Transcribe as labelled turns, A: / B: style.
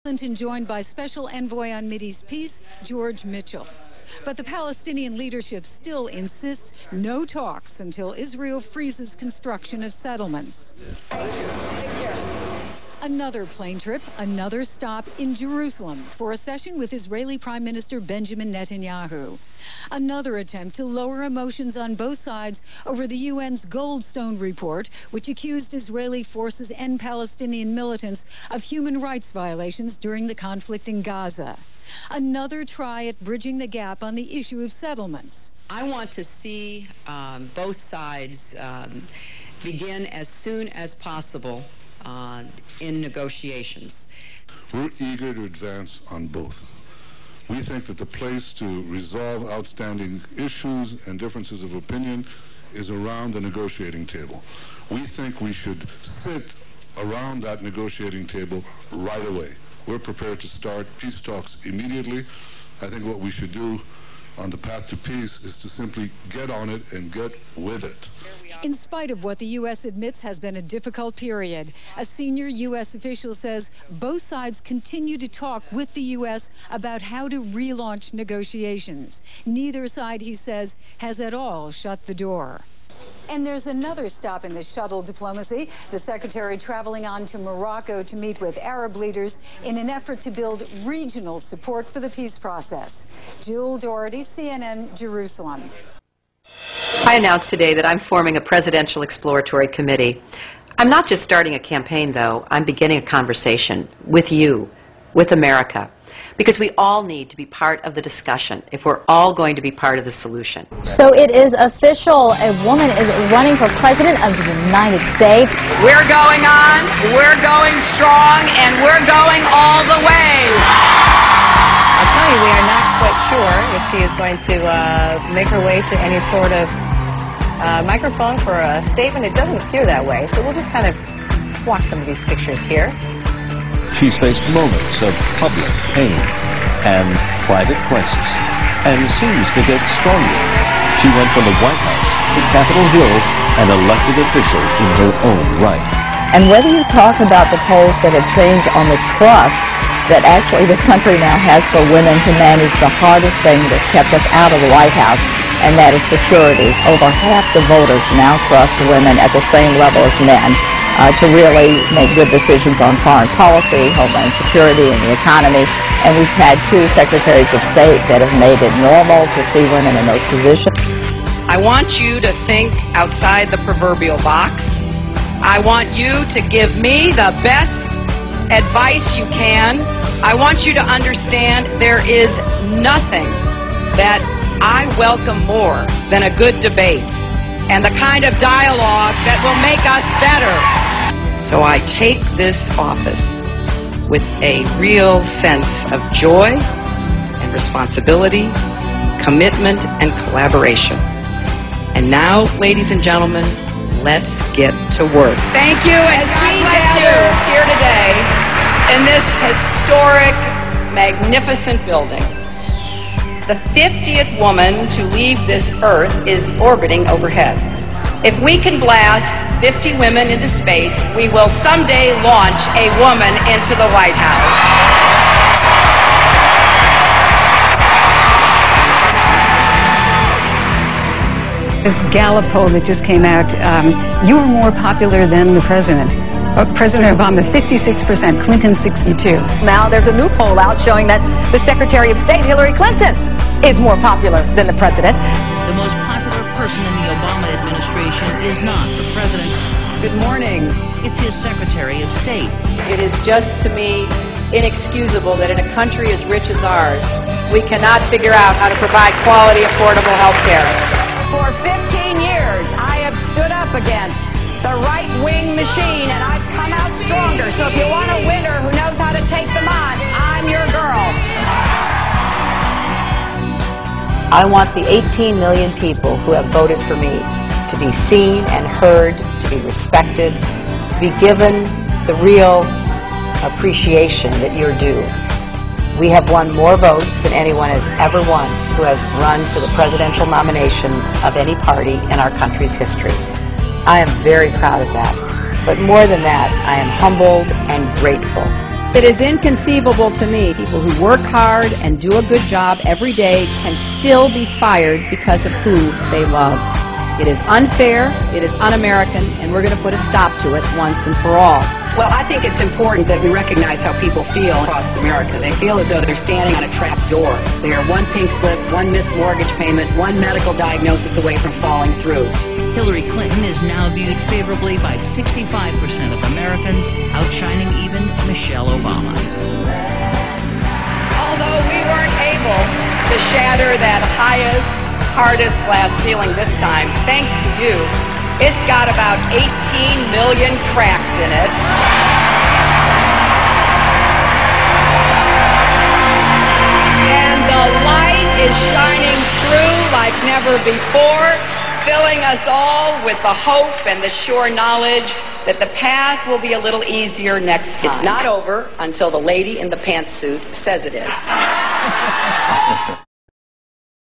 A: Clinton joined by Special Envoy on Mideast Peace, George Mitchell. But the Palestinian leadership still insists no talks until Israel freezes construction of settlements. Another plane trip, another stop in Jerusalem for a session with Israeli Prime Minister Benjamin Netanyahu. Another attempt to lower emotions on both sides over the UN's Goldstone report, which accused Israeli forces and Palestinian militants of human rights violations during the conflict in Gaza. Another try at bridging the gap on the issue of settlements.
B: I want to see both sides begin as soon as possible in negotiations.
C: We're eager to advance on both. We think that the place to resolve outstanding issues and differences of opinion is around the negotiating table. We think we should sit around that negotiating table right away. We're prepared to start peace talks immediately. I think what we should do on the path to peace is to simply get on it and get with it.
A: In spite of what the U.S. admits has been a difficult period, a senior U.S. official says both sides continue to talk with the U.S. about how to relaunch negotiations. Neither side, he says, has at all shut the door. And there's another stop in the shuttle diplomacy. The secretary traveling on to Morocco to meet with Arab leaders in an effort to build regional support for the peace process. Jill Doherty, CNN, Jerusalem.
D: I announced today that I'm forming a presidential exploratory committee. I'm not just starting a campaign, though. I'm beginning a conversation with you, with America, because we all need to be part of the discussion if we're all going to be part of the solution.
E: So it is official. A woman is running for president of the United States.
F: We're going on, we're going strong, and we're going all the way.
G: I'll tell you, we are not quite sure if she is going to make her way to any sort of microphone for a statement. It doesn't appear that way, so we'll just kind of watch some of these pictures here.
H: She's faced moments of public pain and private crisis, and seems to get stronger. She went from the White House to Capitol Hill, an elected official in her own right.
E: And whether you talk about the polls that have changed on the trust that actually this country now has for women to manage the hardest thing that's kept us out of the White House, and that is security. Over half the voters now trust women at the same level as men to really make good decisions on foreign policy, homeland security, and the economy. And we've had 2 secretaries of state that have made it normal to see women in those positions.
F: I want you to think outside the proverbial box. I want you to give me the best advice you can. I want you to understand there is nothing that I welcome more than a good debate and the kind of dialogue that will make us better. So I take this office with a real sense of joy and responsibility, commitment and collaboration. And now, ladies and gentlemen, let's get to work. Thank you, and God bless you here today in this historic, magnificent building. The 50th woman to leave this earth is orbiting overhead. If we can blast 50 women into space, we will someday launch a woman into the White House.
A: This Gallup poll that just came out, you were more popular than the president. President Obama, 56%, Clinton, 62%.
I: Now there's a new poll out showing that the Secretary of State, Hillary Clinton, is more popular than the president.
J: The most popular person in the Obama administration is not the president.
F: Good morning.
J: It's his Secretary of State.
F: It is just, to me, inexcusable that in a country as rich as ours, we cannot figure out how to provide quality, affordable health care.
I: For 15 years, I have stood up against the right-wing machine, and I've come out stronger. So if you want a winner who knows how to take them on, I'm your girl.
D: I want the 18 million people who have voted for me to be seen and heard, to be respected, to be given the real appreciation that you're due. We have won more votes than anyone has ever won who has run for the presidential nomination of any party in our country's history. I am very proud of that. But more than that, I am humbled and grateful It is inconceivable to me people who work hard and do a good job every day can still be fired because of who they love. It is unfair, it is un-American, and we're going to put a stop to it once and for all.
I: Well, I think it's important that we recognize how people feel across America. They feel as though they're standing on a trap door. They are one pink slip, one missed mortgage payment, one medical diagnosis away from falling through.
J: Hillary Clinton is now viewed favorably by 65% of Americans, outshining even Michelle Obama.
F: Although we weren't able to shatter that highest, hardest glass ceiling this time, thanks to you, it's got about 18 million cracks in it. And the light is shining through like never before, filling us all with the hope and the sure knowledge that the path will be a little easier next time.
I: It's not over until the lady in the pantsuit says it is.